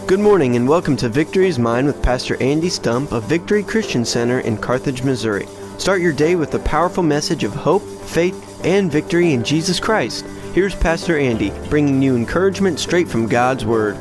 Good morning and welcome to Victory is Mine with Pastor Andy Stump of Victory Christian Center in Carthage, Missouri. Start your day with a powerful message of hope, faith, and victory in Jesus Christ. Here's Pastor Andy, bringing you encouragement straight from God's Word.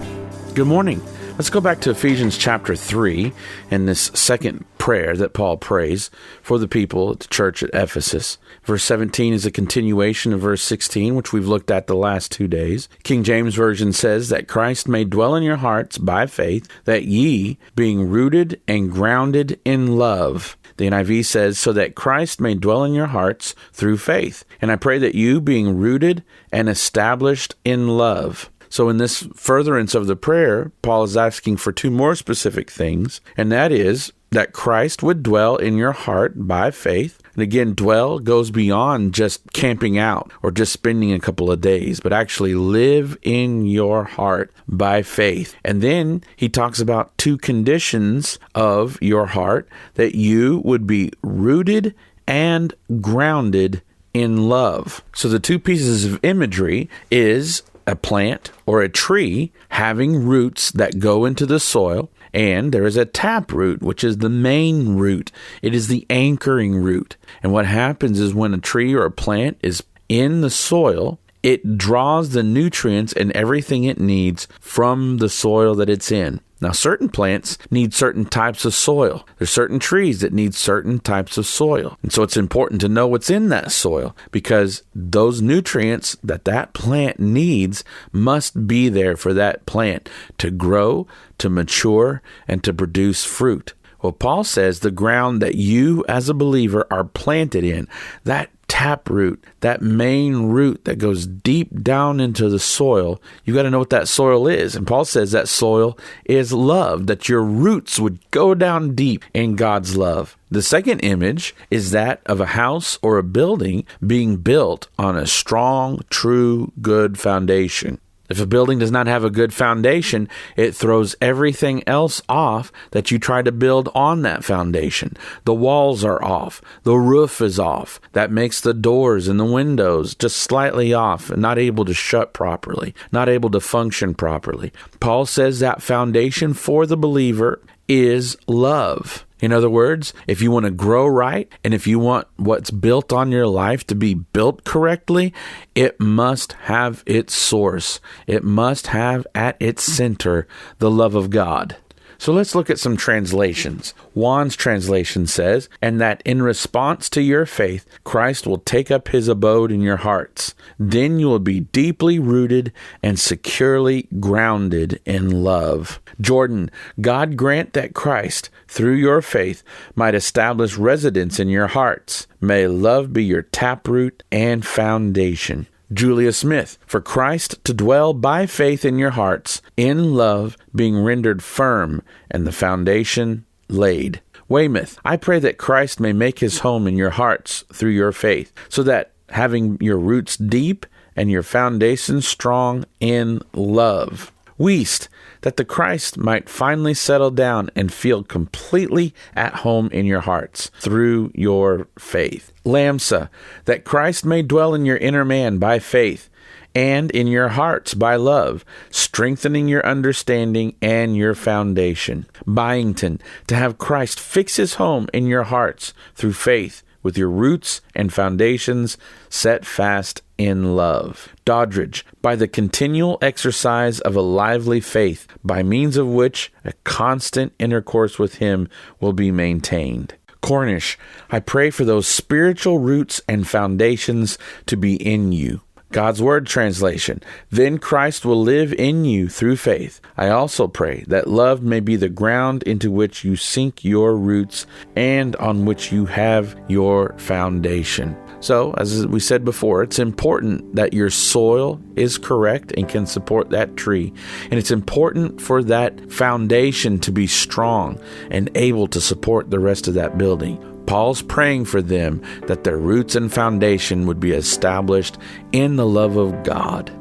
Good morning. Let's go back to Ephesians chapter 3 and this second prayer that Paul prays for the people at the church at Ephesus. Verse 17 is a continuation of verse 16, which we've looked at the last 2 days. King James Version says that Christ may dwell in your hearts by faith, that ye, being rooted and grounded in love. The NIV says, so that Christ may dwell in your hearts through faith. And I pray that you, being rooted and established in love. So in this furtherance of the prayer, Paul is asking for two more specific things, and that is that Christ would dwell in your heart by faith. And again, dwell goes beyond just camping out or just spending a couple of days, but actually live in your heart by faith. And then he talks about two conditions of your heart, that you would be rooted and grounded in love. So the two pieces of imagery is a plant or a tree having roots that go into the soil, and there is a tap root, which is the main root. It is the anchoring root. And what happens is when a tree or a plant is in the soil, it draws the nutrients and everything it needs from the soil that it's in. Now, certain plants need certain types of soil. There's certain trees that need certain types of soil. And so it's important to know what's in that soil, because those nutrients that plant needs must be there for that plant to grow, to mature, and to produce fruit. Well, Paul says the ground that you as a believer are planted in, that taproot, that main root that goes deep down into the soil, you got to know what that soil is. And Paul says that soil is love, that your roots would go down deep in God's love. The second image is that of a house or a building being built on a strong, true, good foundation. If a building does not have a good foundation, it throws everything else off that you try to build on that foundation. The walls are off. The roof is off. That makes the doors and the windows just slightly off and not able to shut properly, not able to function properly. Paul says that foundation for the believer is love. In other words, if you want to grow right, and if you want what's built on your life to be built correctly, it must have its source. It must have at its center the love of God. So let's look at some translations. Juan's translation says, and that in response to your faith, Christ will take up his abode in your hearts. Then you will be deeply rooted and securely grounded in love. Jordan, God grant that Christ, through your faith, might establish residence in your hearts. May love be your taproot and foundation. Julia Smith, for Christ to dwell by faith in your hearts, in love being rendered firm and the foundation laid. Weymouth, I pray that Christ may make his home in your hearts through your faith, so that having your roots deep and your foundation strong in love. Weast, that the Christ might finally settle down and feel completely at home in your hearts through your faith. Lamsa, that Christ may dwell in your inner man by faith and in your hearts by love, strengthening your understanding and your foundation. Byington, to have Christ fix his home in your hearts through faith, with your roots and foundations set fast in love. Doddridge, by the continual exercise of a lively faith, by means of which a constant intercourse with him will be maintained. Cornish, I pray for those spiritual roots and foundations to be in you. God's Word translation, then Christ will live in you through faith. I also pray that love may be the ground into which you sink your roots and on which you have your foundation. So, as we said before, it's important that your soil is correct and can support that tree. And it's important for that foundation to be strong and able to support the rest of that building. Paul's praying for them that their roots and foundation would be established in the love of God.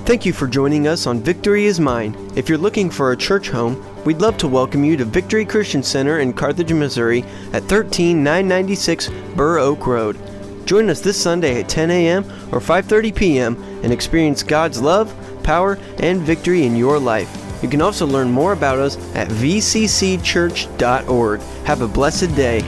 Thank you for joining us on Victory is Mine. If you're looking for a church home, we'd love to welcome you to Victory Christian Center in Carthage, Missouri at 13996 Burr Oak Road. Join us this Sunday at 10 a.m. or 5:30 p.m. and experience God's love, power, and victory in your life. You can also learn more about us at vccchurch.org. Have a blessed day.